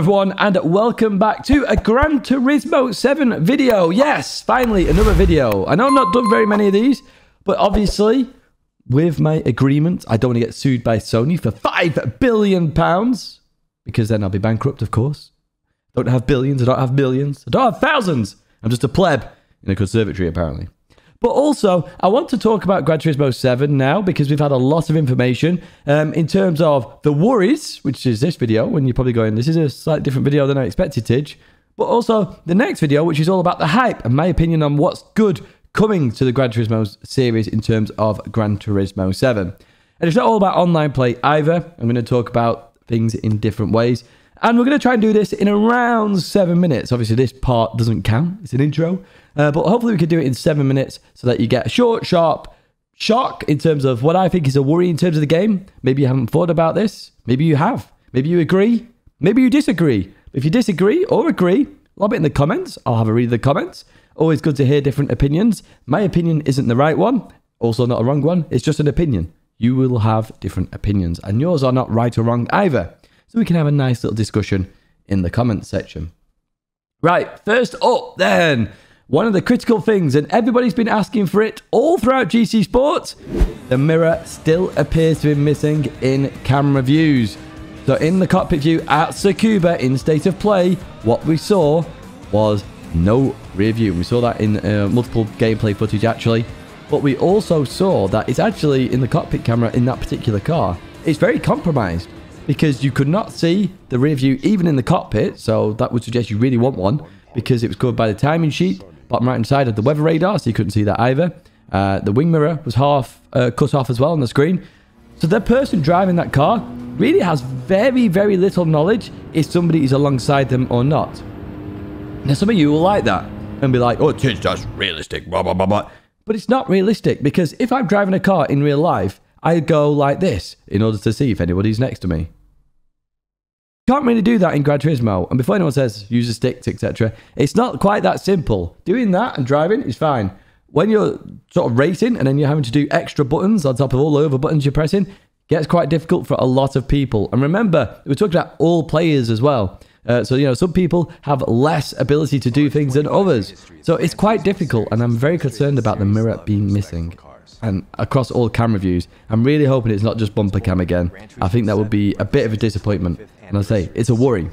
everyone, and welcome back to a Gran Turismo 7 video. Yes, finally another video. I know I've not done very many of these, but obviously with my agreement, I don't want to get sued by Sony for £5 billion, because then I'll be bankrupt, of course. I don't have billions, I don't have millions, I don't have thousands. I'm just a pleb in a conservatory, apparently. But also, I want to talk about Gran Turismo 7 now, because we've had a lot of information in terms of the worries, which is this video, when you're probably going, this is a slightly different video than I expected, Tidge. But also the next video, which is all about the hype and my opinion on what's good coming to the Gran Turismo series in terms of Gran Turismo 7. And it's not all about online play either. I'm going to talk about things in different ways. And we're going to try and do this in around 7 minutes. Obviously, this part doesn't count. It's an intro. But hopefully we can do it in 7 minutes so that you get a short, sharp shock in terms of what I think is a worry in terms of the game. Maybe you haven't thought about this. Maybe you have. Maybe you agree. Maybe you disagree. If you disagree or agree, lob it in the comments. I'll have a read of the comments. Always good to hear different opinions. My opinion isn't the right one. Also not a wrong one. It's just an opinion. You will have different opinions. And yours are not right or wrong either. So we can have a nice little discussion in the comments section. Right, first up then. One of the critical things, and everybody's been asking for it all throughout GC Sports, the mirror still appears to be missing in camera views. So in the cockpit view at Tsukuba in state of play, what we saw was no rear view. We saw that in multiple gameplay footage actually. But we also saw that it's actually in the cockpit camera in that particular car. It's very compromised because you could not see the rear view even in the cockpit. So that would suggest you really want one because it was covered by the timing sheet. Bottom right hand side of the weather radar, so you couldn't see that either. The wing mirror was half cut off as well on the screen. So the person driving that car really has very, very little knowledge if somebody is alongside them or not. Now, some of you will like that and be like, oh, it's just realistic, blah, blah, blah, blah. But it's not realistic because if I'm driving a car in real life, I go like this in order to see if anybody's next to me. Can't really do that in Gran Turismo, and before anyone says use the sticks, etc., it's not quite that simple. Doing that and driving is fine. When you're sort of racing and then you're having to do extra buttons on top of all the other buttons you're pressing, it gets quite difficult for a lot of people. And remember, we're talking about all players as well. So, you know, some people have less ability to do things than others. So it's quite difficult, and I'm very concerned about the mirror being missing. And across all camera views, I'm really hoping it's not just bumper cam again. I think that would be a bit of a disappointment. And I say, it's a worry.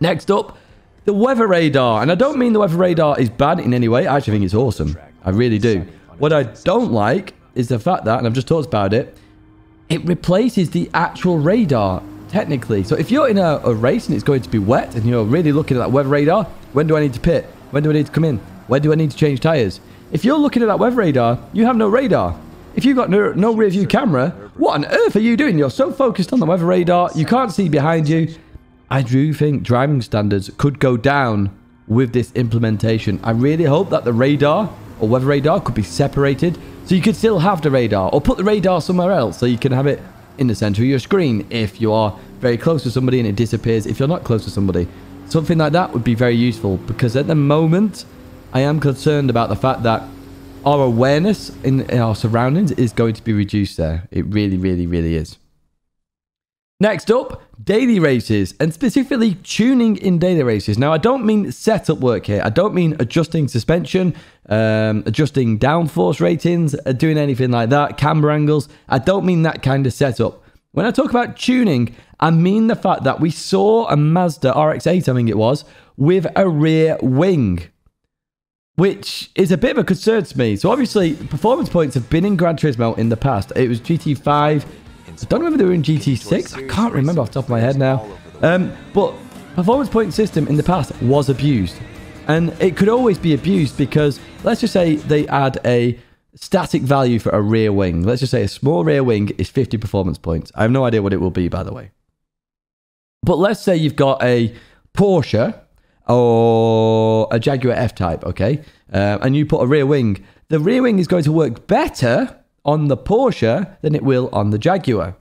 Next up, the weather radar. And I don't mean the weather radar is bad in any way. I actually think it's awesome. I really do. What I don't like is the fact that, and I've just talked about it, it replaces the actual radar, technically. So if you're in a race and it's going to be wet and you're really looking at that weather radar, when do I need to pit? When do I need to come in? When do I need to change tyres? If you're looking at that weather radar, you have no radar. If you've got no rear view camera, what on earth are you doing? You're so focused on the weather radar, you can't see behind you. I do think driving standards could go down with this implementation. I really hope that the radar or weather radar could be separated so you could still have the radar, or put the radar somewhere else so you can have it in the center of your screen if you are very close to somebody and it disappears if you're not close to somebody. Something like that would be very useful, because at the moment I am concerned about the fact that our awareness in our surroundings is going to be reduced there. It really, really, really is. Next up, daily races, and specifically tuning in daily races. Now, I don't mean setup work here. I don't mean adjusting suspension, adjusting downforce ratings, doing anything like that, camber angles. I don't mean that kind of setup. When I talk about tuning, I mean the fact that we saw a Mazda RX-8, I think it was, with a rear wing, which is a bit of a concern to me. So obviously, performance points have been in Gran Turismo in the past. It was GT5. I don't know if they were in GT6. I can't remember off the top of my head now. But performance point system in the past was abused. And it could always be abused because, let's just say they add a static value for a rear wing. Let's just say a small rear wing is 50 performance points. I have no idea what it will be, by the way. But let's say you've got a Porsche or a Jaguar F-Type, okay? And you put a rear wing. The rear wing is going to work better on the Porsche than it will on the Jaguar,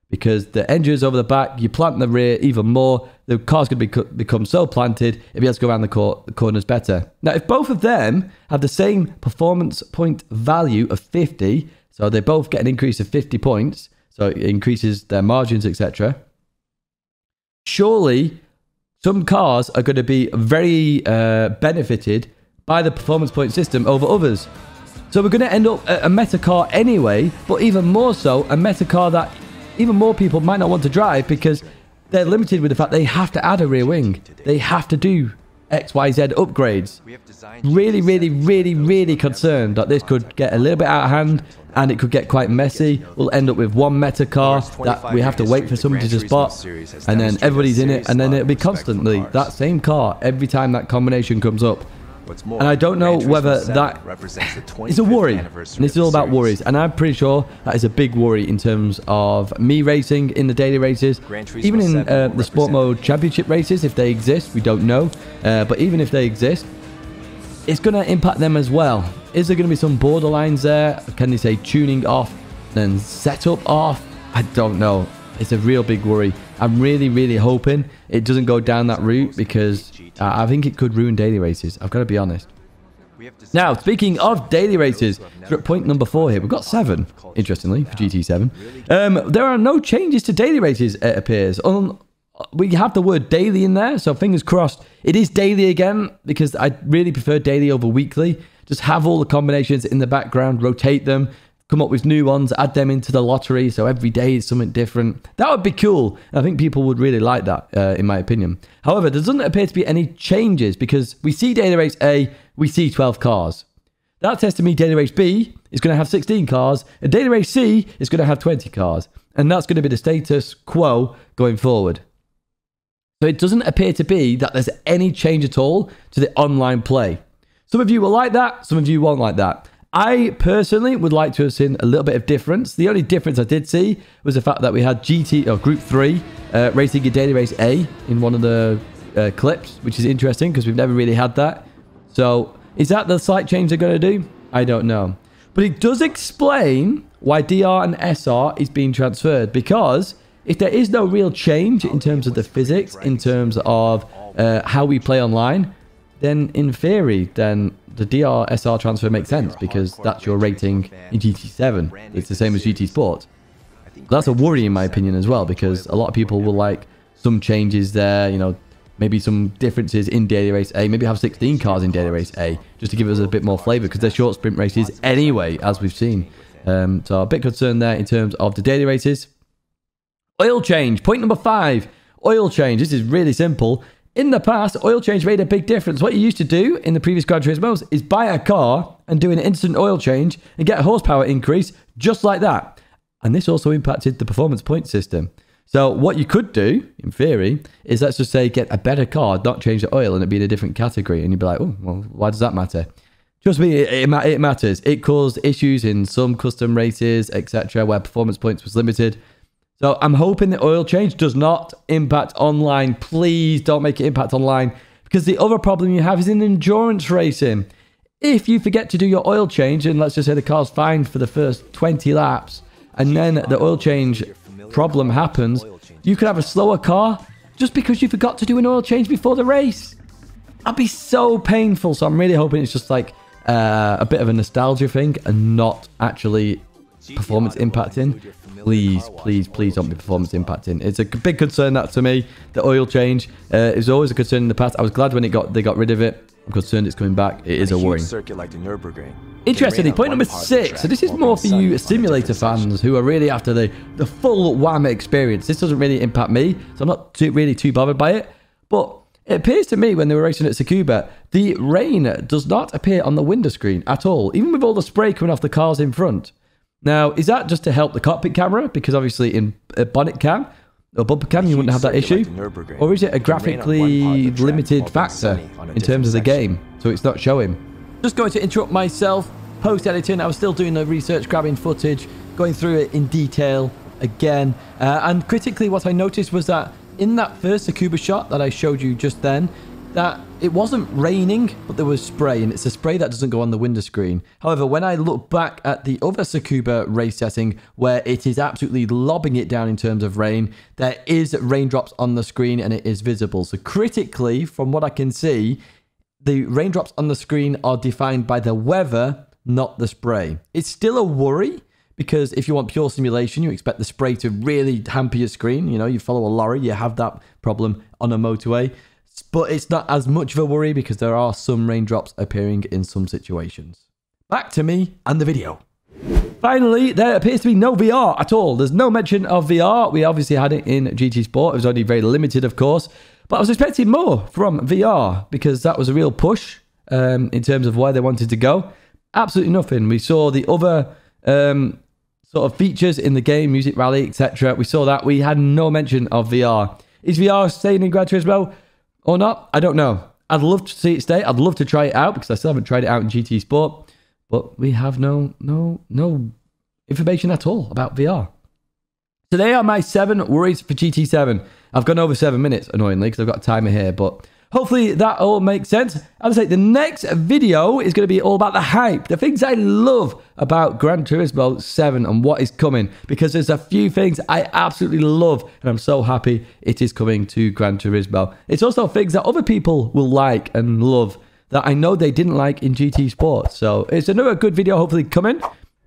because the engine's over the back, you plant the rear even more, the car's going to become so planted, if you have to go around the corners better. Now, if both of them have the same performance point value of 50, so they both get an increase of 50 points, so it increases their margins, etc., surely some cars are going to be very benefited by the performance point system over others. So we're going to end up a meta car anyway, but even more so, a meta car that even more people might not want to drive because they're limited with the fact they have to add a rear wing. They have to do XYZ upgrades. Really, really, really, really concerned that this could get a little bit out of hand and it could get quite messy. We'll end up with one meta car that we have to wait for somebody to spot, and then everybody's in it, and then it'll be constantly that same car every time that combination comes up. And I don't know whether that is a worry. And this is all about worries. And I'm pretty sure that is a big worry in terms of me racing in the daily races. Even in the Sport Mode Championship races, if they exist, we don't know. But even if they exist, it's going to impact them as well. Is there going to be some borderlines there? Can they say tuning off, then setup off? I don't know. It's a real big worry. I'm really, really hoping it doesn't go down that route because I think it could ruin daily races. I've got to be honest. Now, speaking of daily races, we're at point number 4 here. We've got 7, interestingly, for GT7. There are no changes to daily races, it appears. We have the word daily in there, so fingers crossed. It is daily again because I really prefer daily over weekly. Just have all the combinations in the background, rotate them, come up with new ones, add them into the lottery, so every day is something different. That would be cool. I think people would really like that, in my opinion. However, there doesn't appear to be any changes because we see Daily Race A, we see 12 cars. That says to me Daily Race B is going to have 16 cars, and Daily Race C is going to have 20 cars. And that's going to be the status quo going forward. So it doesn't appear to be that there's any change at all to the online play. Some of you will like that, some of you won't like that. I personally would like to have seen a little bit of difference. The only difference I did see was the fact that we had Group 3 racing in Daily Race A in one of the clips, which is interesting because we've never really had that. So is that the slight change they're going to do? I don't know. But it does explain why DR and SR is being transferred, because if there is no real change in terms of the physics, in terms of how we play online, then in theory, then the DR SR transfer makes sense because that's your rating in GT7. It's the same as GT Sport. That's a worry in my opinion as well, because a lot of people will like some changes there, you know, maybe some differences in Daily Race A, maybe have 16 cars in Daily Race A, just to give us a bit more flavour, because they're short sprint races anyway, as we've seen. So a bit concerned there in terms of the daily races. Oil change, point number 5, oil change. This is really simple. In the past, oil change made a big difference. What you used to do in the previous Gran Turismos is buy a car and do an instant oil change and get a horsepower increase just like that. And this also impacted the performance point system. So what you could do, in theory, is let's just say get a better car, not change the oil, and it'd be in a different category. And you'd be like, oh, well, why does that matter? Trust me, it matters. It caused issues in some custom races, etc., where performance points was limited. So I'm hoping the oil change does not impact online. Please don't make it impact online, because the other problem you have is in endurance racing. If you forget to do your oil change, and let's just say the car's fine for the first 20 laps, and then the oil change problem happens, you could have a slower car just because you forgot to do an oil change before the race. That'd be so painful. So I'm really hoping it's just like a bit of a nostalgia thing and not actually performance impacting. Please, please, please don't be performance impacting. It's a big concern, that to me. The oil change is always a concern in the past. I was glad when they got rid of it. I'm concerned it's coming back. It is a worry. Interestingly, point number 6. So this is more for you simulator fans who are really after the full wham experience. This doesn't really impact me, so I'm not really too bothered by it. But it appears to me when they were racing at Tsukuba, the rain does not appear on the window screen at all, even with all the spray coming off the cars in front. Now, is that just to help the cockpit camera? Because obviously in a bonnet cam or bumper cam, you wouldn't have that issue. Or is it a graphically limited factor in terms of the game, so it's not showing? Just going to interrupt myself. Post-editing, I was still doing the research, grabbing footage, going through it in detail again. And critically, what I noticed was that in that first Tsukuba shot that I showed you just then, that it wasn't raining, but there was spray, and it's a spray that doesn't go on the window screen. However, when I look back at the other Tsukuba race setting, where it is absolutely lobbing it down in terms of rain, there is raindrops on the screen, and it is visible. So critically, from what I can see, the raindrops on the screen are defined by the weather, not the spray. It's still a worry, because if you want pure simulation, you expect the spray to really hamper your screen. You know, you follow a lorry, you have that problem on a motorway. But it's not as much of a worry because there are some raindrops appearing in some situations. Back to me and the video. Finally, there appears to be no VR at all. There's no mention of VR. We obviously had it in GT Sport. It was only very limited, of course. But I was expecting more from VR because that was a real push in terms of where they wanted to go. Absolutely nothing. We saw the other sort of features in the game, Music Rally, etc. We saw that. We had no mention of VR. Is VR staying in Gran Turismo or not? I don't know. I'd love to see it stay. I'd love to try it out because I still haven't tried it out in GT Sport. But we have no information at all about VR. So they are my 7 worries for GT7. I've gone over 7 minutes, annoyingly, because I've got a timer here. But hopefully that all makes sense. As I say, the next video is going to be all about the hype. The things I love about Gran Turismo 7 and what is coming. Because there's a few things I absolutely love. And I'm so happy it is coming to Gran Turismo. It's also things that other people will like and love that I know they didn't like in GT Sport. So it's another good video hopefully coming.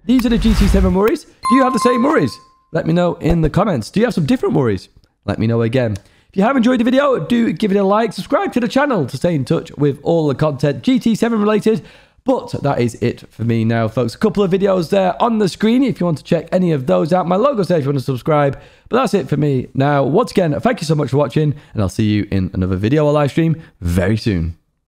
These are the GT7 worries. Do you have the same worries? Let me know in the comments. Do you have some different worries? Let me know again. If you have enjoyed the video, do give it a like. Subscribe to the channel to stay in touch with all the content GT7 related. But that is it for me now, folks. A couple of videos there on the screen if you want to check any of those out. My logo's there if you want to subscribe. But that's it for me now. Once again, thank you so much for watching. And I'll see you in another video or live stream very soon.